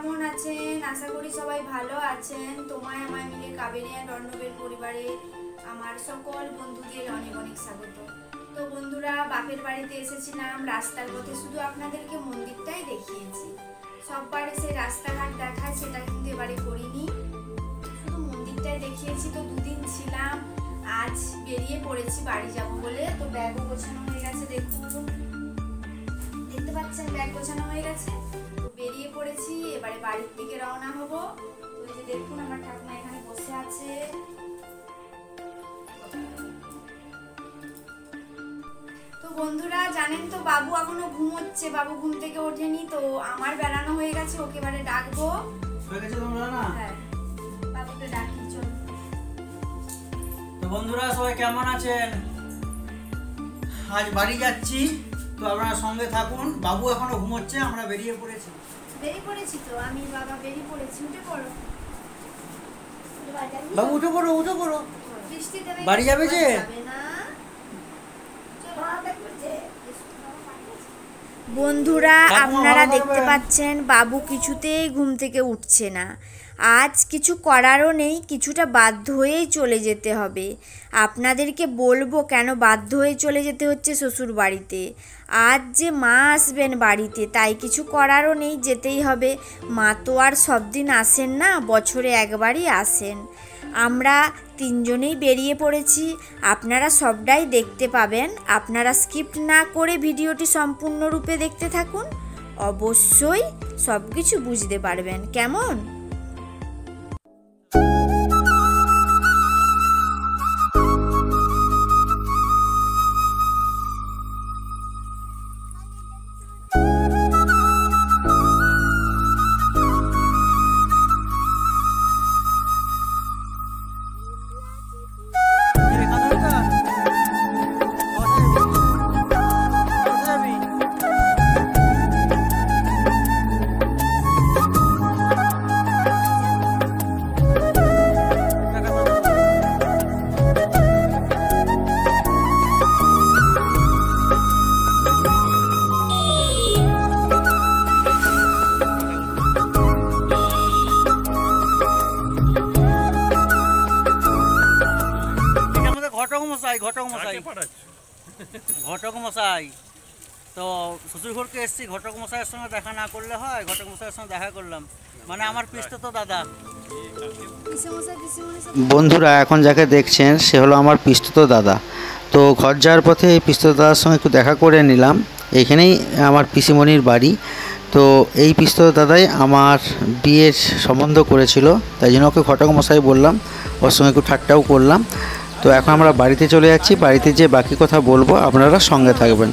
কেমন আছেন? আশা করি সবাই ভালো আছেন। তোমায় আমায় মিলে কাবেরী অ্যান্ড অর্ণবের পরিবারে আমার সকল বন্ধুদের অনেক অনেক স্বাগত। তো বন্ধুরা, বাপের বাড়িতে এসেছিলাম, রাস্তার পথে শুধু আপনাদেরকে মন্দিরটাই দেখিয়েছি। সববার এসে রাস্তাঘাট দেখায় সেটা কিন্তু এবারে করিনি, শুধু মন্দিরটাই দেখিয়েছি। তো দুদিন ছিলাম, আজ বেরিয়ে পড়েছি বাড়ি যাব বলে। তো ব্যাগও গোছানো হয়ে গেছে, দেখুন দেখতে পাচ্ছেন ব্যাগ গোছানো হয়ে গেছে। তো বেরিয়ে পড়েছি, এবারে বাড়ির দিকে রওনা হব। তো এই যে দেখুন আমার ঠাকুমা এখানে বসে আছে। তো বন্ধুরা জানেন তো, বাবু এখনো ঘুমোচ্ছে, বাবু ঘুম থেকে ওঠেনি। তো আমার বেড়ানো হয়ে গেছে, ওকে এবারে ডাকবো। হ্যাঁ, বাবুকে ডাকি, চল। তো বন্ধুরা সবাই কেমন আছেন? আজ বাড়ি যাচ্ছি, তো আপনারা সঙ্গে থাকুন। বাবু এখনো ঘুমোচ্ছে, আমরা বেরিয়ে পড়েছি। তো আমি বাবা বেরিয়ে পড়েছি, উঠে পড়ো বাবু, উঠে পড়ো উঠে পড়ো। বৃষ্টিতে বাড়ি যাবে যে? বন্ধুরা আপনারা দেখতে পাচ্ছেন বাবু কিছুতেই ঘুম থেকে উঠছে না। আজ কিছু করারও নেই, কিছুটা বাধ্য হয়েই চলে যেতে হবে। আপনাদেরকে বলবো কেন বাধ্য হয়ে চলে যেতে হচ্ছে শ্বশুর বাড়িতে। আজ যে মা আসবেন বাড়িতে, তাই কিছু করারও নেই, যেতেই হবে। মা তো আর সব দিন আসেন না, বছরে একবারই আসেন। আমরা তিনজনেই বেরিয়ে পড়েছি, আপনারা সবটাই দেখতে পাবেন। আপনারা স্কিপ না করে ভিডিওটি সম্পূর্ণরূপে দেখতে থাকুন, অবশ্যই সব কিছু বুঝতে পারবেন। কেমন? ঘটক মশাই তো শ্বশুরঘরকে এসছি, ঘটক মশাইয়ের সঙ্গে দেখা না করলে হয়? ঘটক মশাইয়ের সঙ্গে দেখা করলাম, মানে আমার পিসতো দাদা। বন্ধুরা এখন যাকে দেখছেন সে হলো আমার পিসতো দাদা। তো ঘর যাওয়ার পথে এই পিসতো দাদার সঙ্গে একটু দেখা করে নিলাম। এখানেই আমার পিসিমণির বাড়ি। তো এই পিসতো দাদাই আমার বিয়ের সম্বন্ধ করেছিল, তাই জন্য ওকে ঘটক মশাই বললাম, ওর সঙ্গে একটু ঠাট্টাও করলাম। তো এখন আমরা বাড়িতে চলে যাচ্ছি, বাড়িতে যে বাকি কথা বলবো, আপনারা সঙ্গে থাকবেন।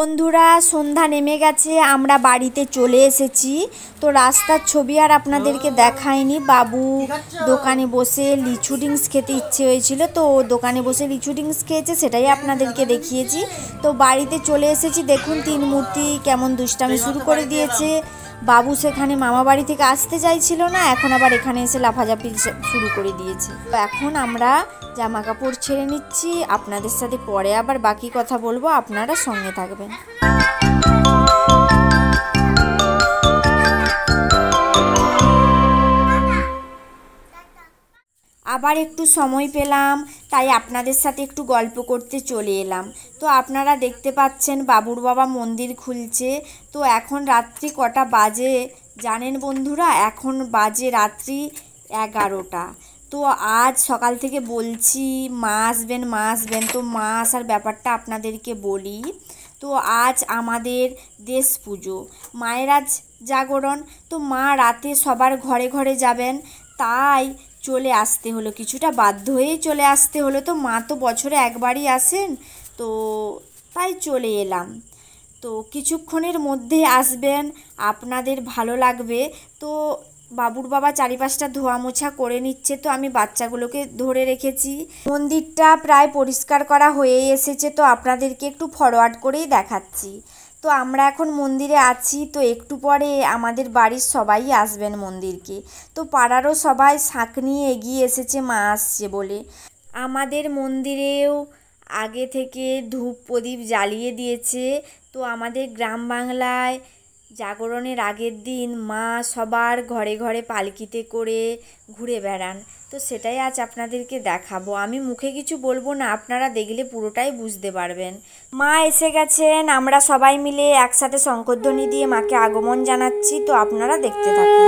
বন্ধুরা সন্ধ্যা নেমে গেছে, আমরা বাড়িতে চলে এসেছি। তো রাস্তার ছবি আর আপনাদেরকে দেখাইনি। বাবু দোকানে বসে লিচু ড্রিঙ্কস খেতে ইচ্ছে হয়েছিল, তো দোকানে বসে লিচু ড্রিঙ্কস খেয়েছে, সেটাই আপনাদেরকে দেখিয়েছি। তো বাড়িতে চলে এসেছি, দেখুন তিন মূর্তি কেমন দুষ্টামি শুরু করে দিয়েছে। বাবু সেখানে মামা বাড়ি থেকে আসতে চাইছিল না, এখন আবার এখানে এসে লাফাঝাপি শুরু করে দিয়েছে। তো এখন আমরা জামা কাপড় ছেড়ে নিচ্ছি, আপনাদের সাথে পরে আবার বাকি কথা বলবো, আপনারা সঙ্গে থাকবেন। আবার একটু সময় পেলাম, তাই আপনাদের সাথে একটু গল্প করতে চলে এলাম। তো আপনারা দেখতে পাচ্ছেন বাবুর বাবা মন্দির খুলছে। তো এখন রাত্রি কটা বাজে জানেন বন্ধুরা? এখন বাজে রাত্রি 11টা। তো আজ সকাল থেকে বলছি মা আসবেন মা আসবেন, তো মা আসার ব্যাপারটা আপনাদেরকে বলি। তো আজ আমাদের দেশ পুজো, মায়ের আজ জাগরণ। তো মা রাতে সবার ঘরে ঘরে যাবেন, তাই চলে আসতে হলো, কিছুটা বাধ্য হয়েই চলে আসতে হলো। তো মা তো বছরে একবারই আসেন, তো তাই চলে এলাম। তো কিছুক্ষণের মধ্যে আসবেন, আপনাদের ভালো লাগবে। তো বাবুর বাবা চারিপাশটা ধোয়া মোছা করে নিচ্ছে, তো আমি বাচ্চাগুলোকে ধরে রেখেছি। মন্দিরটা প্রায় পরিষ্কার করা হয়েই এসেছে, তো আপনাদেরকে একটু ফরওয়ার্ড করেই দেখাচ্ছি। তো আমরা এখন মন্দিরে আছি, তো একটু পরে আমাদের বাড়ির সবাই আসবেন মন্দিরকে। তো পাড়ারও সবাই শাঁখ নিয়ে এগিয়ে এসেছে মা আসছে বলে। আমাদের মন্দিরেও আগে থেকে ধূপ প্রদীপ জ্বালিয়ে দিয়েছে। তো আমাদের গ্রাম বাংলায় জাগরণের আগের দিন মা সবার ঘরে ঘরে পালকিতে করে ঘুরে বেড়ান, তো সেটাই আজ আপনাদেরকে দেখাবো। আমি মুখে কিছু বলবো না, আপনারা দেখলে পুরোটাই বুঝতে পারবেন। মা এসে গেছেন, আমরা সবাই মিলে একসাথে শঙ্খধ্বনি দিয়ে মাকে আগমন জানাচ্ছি, তো আপনারা দেখতে থাকুন।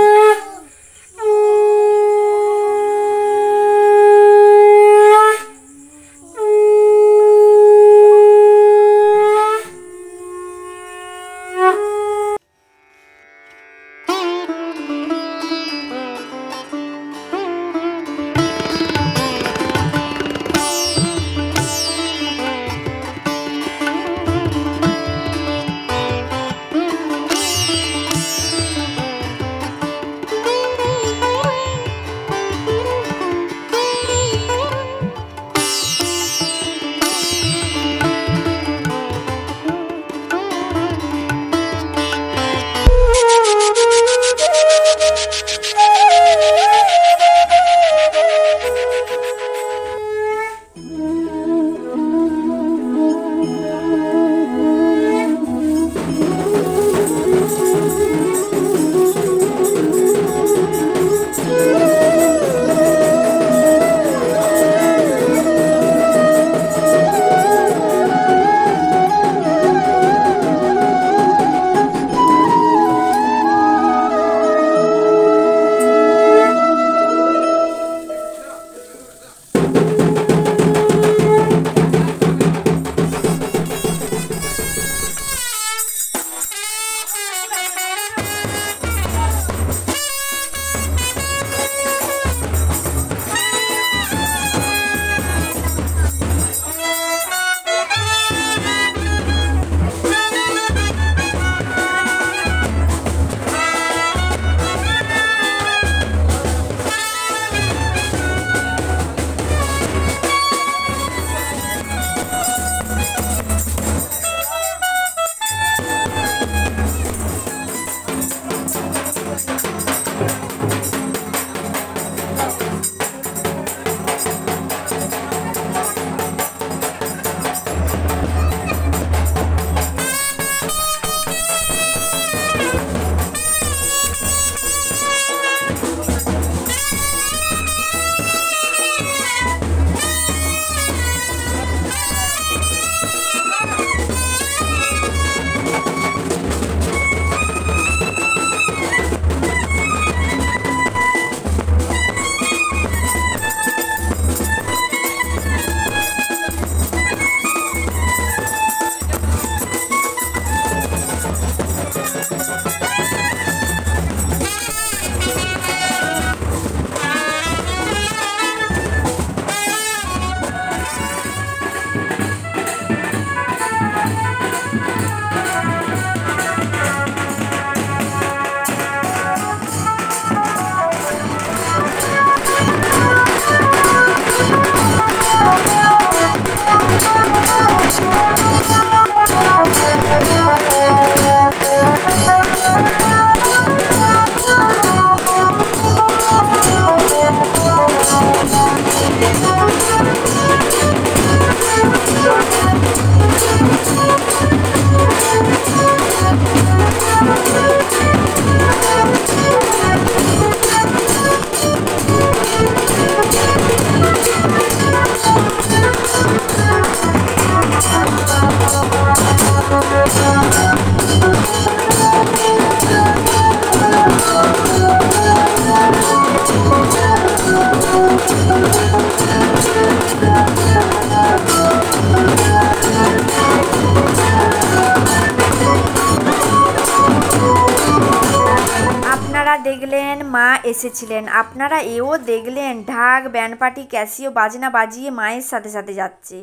দেখলেন মা এসেছিলেন, আপনারা এও দেখলেন ঢাক ব্যান্ড পার্টি ক্যাসিও বাজনা বাজিয়ে মায়ের সাথে সাথে যাচ্ছে।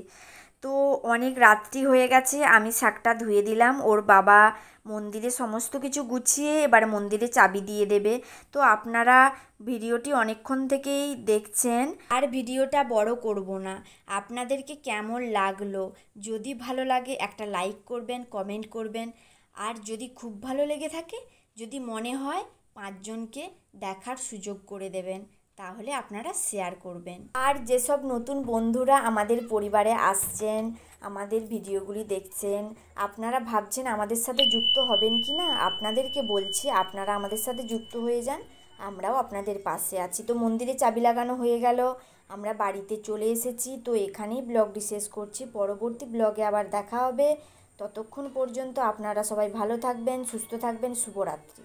তো অনেক রাত্রি হয়ে গেছে, আমি শাকটা ধুয়ে দিলাম। ওর বাবা মন্দিরে সমস্ত কিছু গুছিয়ে এবার মন্দিরে চাবি দিয়ে দেবে। তো আপনারা ভিডিওটি অনেকক্ষণ থেকেই দেখছেন, আর ভিডিওটা বড় করব না। আপনাদেরকে কেমন লাগলো, যদি ভালো লাগে একটা লাইক করবেন, কমেন্ট করবেন, আর যদি খুব ভালো লেগে থাকে, যদি মনে হয় 5 জনকে দেখার সুযোগ করে দেবেন, তাহলে আপনারা শেয়ার করবেন। আর যেসব নতুন বন্ধুরা আমাদের পরিবারে আসছেন, আমাদের ভিডিওগুলি দেখছেন, আপনারা ভাবছেন আমাদের সাথে যুক্ত হবেন কি না, আপনাদেরকে বলছি আপনারা আমাদের সাথে যুক্ত হয়ে যান, আমরাও আপনাদের পাশে আছি। তো মন্দিরে চাবি লাগানো হয়ে গেল, আমরা বাড়িতে চলে এসেছি। তো এখানেই ব্লগটি শেষ করছি, পরবর্তী ব্লগে আবার দেখা হবে। ততক্ষণ পর্যন্ত আপনারা সবাই ভালো থাকবেন, সুস্থ থাকবেন। শুভরাত্রি।